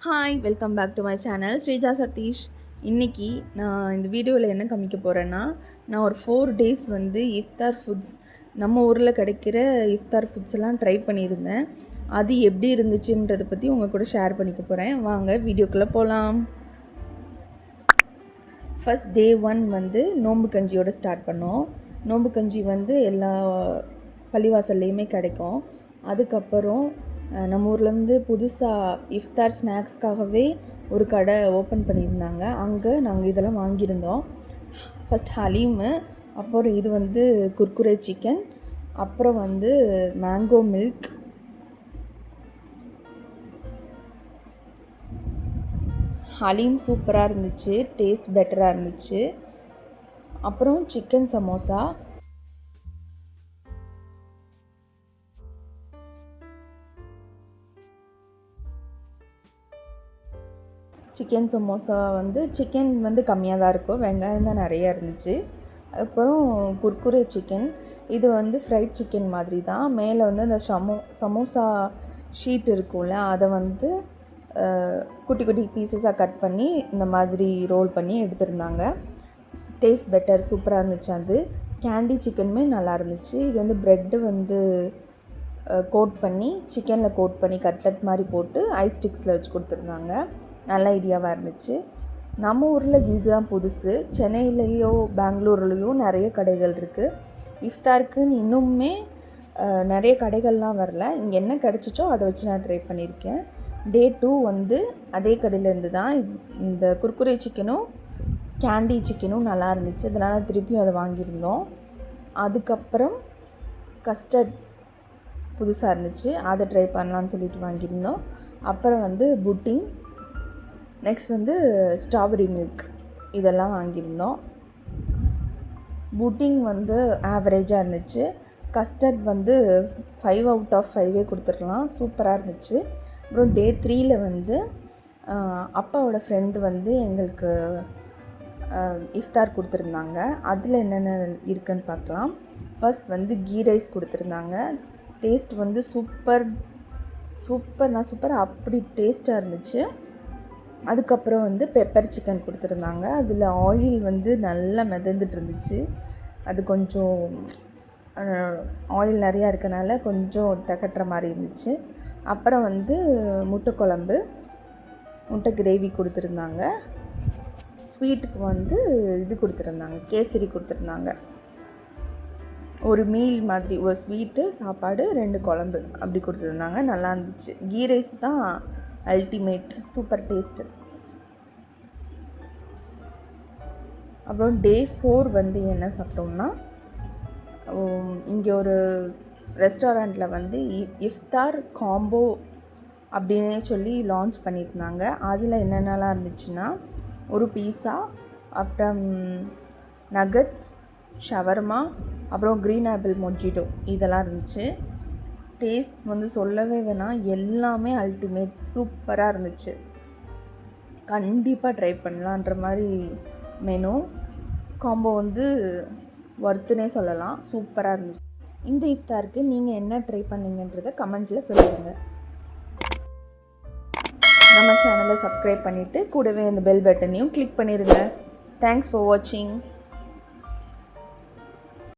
Hi, welcome back to my channel Sreeja Satish. இன்றைக்கி நான் இந்த வீடியோவில் என்ன காமிக்க போகிறேன்னா, நான் ஒரு 4 டேஸ் வந்து இஃப்தார் ஃபுட்ஸ் நம்ம ஊரில் கிடைக்கிற இஃப்தார் ஃபுட்ஸ் எல்லாம் ட்ரை பண்ணியிருந்தேன். அது எப்படி இருந்துச்சுன்றதை பற்றி உங்கள் கூட ஷேர் பண்ணிக்க போகிறேன். வாங்க வீடியோக்குள்ளே போகலாம். ஃபஸ்ட் டே 1 வந்து நோம்பு கஞ்சியோடு ஸ்டார்ட் பண்ணோம். நோம்பு கஞ்சி வந்து எல்லா பள்ளிவாசல்லையுமே கிடைக்கும். அதுக்கப்புறம் நம்ம ஊர்லேருந்து புதுசாக இஃப்தார் ஸ்நாக்ஸ்க்காகவே ஒரு கடை ஓப்பன் பண்ணியிருந்தாங்க. அங்கே நாங்கள் இதெல்லாம் வாங்கியிருந்தோம். ஃபஸ்ட் ஹலீமு, அப்புறம் இது வந்து குர்குரே சிக்கன், அப்புறம் வந்து மேங்கோ மில்க், ஹலீம் சூப்பராக இருந்துச்சு, டேஸ்ட் பெட்டராக இருந்துச்சு. அப்புறம் சிக்கன் சமோசா, சிக்கன் சமோசா வந்து சிக்கன் வந்து கம்மியாக தான் இருக்கும், வெங்காயம் தான் நிறையா இருந்துச்சு. அப்புறம் குர்குரே சிக்கன், இது வந்து ஃப்ரைட் சிக்கன் மாதிரி தான். மேலே வந்து அந்த சமோசா ஷீட் இருக்கும்ல, அதை வந்து குட்டி குட்டி பீசஸாக கட் பண்ணி இந்த மாதிரி ரோல் பண்ணி எடுத்திருந்தாங்க. டேஸ்ட் பெட்டர், சூப்பராக இருந்துச்சு. அது கேண்டி சிக்கனுமே நல்லா இருந்துச்சு. இது வந்து ப்ரெட்டு வந்து கோட் பண்ணி சிக்கனில் கோட் பண்ணி கட்லெட் மாதிரி போட்டு ஐஸ் ஸ்டிக்ஸில் வச்சு கொடுத்துருந்தாங்க. நல்ல ஐடியாவாக இருந்துச்சு. நம்ம ஊரில் இதுதான் புதுசு. சென்னையிலையோ பெங்களூர்லேயோ நிறைய கடைகள் இருக்குது. இஃப்தாருக்குன்னு இன்னுமே நிறைய கடைகள்லாம் வரல. இங்கே என்ன கிடச்சிச்சோ அதை வச்சு நான் ட்ரை பண்ணியிருக்கேன். டே 2 வந்து அதே கடையிலேருந்து தான் இந்த குர்குரே சிக்கனும் கேண்டி சிக்கனும் நல்லா இருந்துச்சு. அதனால் திருப்பியும் அதை வாங்கியிருந்தோம். அதுக்கப்புறம் கஸ்டர்ட் புதுசாக இருந்துச்சு, அதை ட்ரை பண்ணலான்னு சொல்லிட்டு வாங்கியிருந்தோம். அப்புறம் வந்து புட்டிங், நெக்ஸ்ட் வந்து ஸ்ட்ராபெரி மில்க், இதெல்லாம் வாங்கியிருந்தோம். புட்டிங் வந்து ஆவரேஜாக இருந்துச்சு. கஸ்டர்ட் வந்து 5 out of 5 கொடுத்துருக்கலாம், சூப்பராக இருந்துச்சு. அப்புறம் டே 3 வந்து அப்பாவோட ஃப்ரெண்டு வந்து எங்களுக்கு இஃப்தார் கொடுத்துருந்தாங்க. அதில் என்னென்ன இருக்குன்னு பார்க்கலாம். ஃபர்ஸ்ட் வந்து கீ ரைஸ் கொடுத்துருந்தாங்க. டேஸ்ட் வந்து சூப்பர் அப்படி டேஸ்ட்டாக இருந்துச்சு. அதுக்கப்புறம் வந்து பெப்பர் சிக்கன் கொடுத்துருந்தாங்க. அதில் ஆயில் வந்து நல்லா மிதந்துட்டு இருந்துச்சு. அது கொஞ்சம் ஆயில் நிறையா இருக்கனால கொஞ்சம் தகட்டுற மாதிரி இருந்துச்சு. அப்புறம் வந்து முட்டை குழம்பு, முட்டை கிரேவி கொடுத்துருந்தாங்க. ஸ்வீட்டுக்கு வந்து இது கொடுத்துருந்தாங்க, கேசரி கொடுத்துருந்தாங்க. ஒரு மீல் மாதிரி, ஒரு ஸ்வீட்டு, சாப்பாடு, 2 குழம்பு அப்படி கொடுத்துருந்தாங்க. நல்லா இருந்துச்சு. கீ ரைஸ் தான் அல்டிமேட், சூப்பர் டேஸ்ட்டு. அப்புறம் டே 4 வந்து என்ன சாப்பிட்டோம்னா, இங்கே ஒரு ரெஸ்டாரண்ட்டில் வந்து இஃப்தார் காம்போ அப்படின்னே சொல்லி லான்ச் பண்ணியிருந்தாங்க. அதில் என்னென்னலாம் இருந்துச்சுன்னா, ஒரு பீஸா, அப்புறம் நகட்ஸ், ஷவர்மா, அப்புறம் க்ரீன் ஆப்பிள் மொஜிட்டோ, இதெல்லாம் இருந்துச்சு. டேஸ்ட் வந்து சொல்லவே வேணாம், எல்லாமே அல்டிமேட், சூப்பராக இருந்துச்சு. கண்டிப்பாக ட்ரை பண்ணலான்ற மாதிரி மெனு காம்போ வந்து ஒர்த்துனே சொல்லலாம், சூப்பராக இருந்துச்சு. இந்த இஃப்தாருக்கு நீங்கள் என்ன ட்ரை பண்ணீங்கன்றதை கமெண்ட்டில் சொல்லுங்கள். நம்ம சேனலை சப்ஸ்கிரைப் பண்ணிவிட்டு கூடவே இந்த பெல் பட்டனையும் கிளிக் பண்ணிடுங்க. தேங்க்ஸ் ஃபார் வாட்சிங்.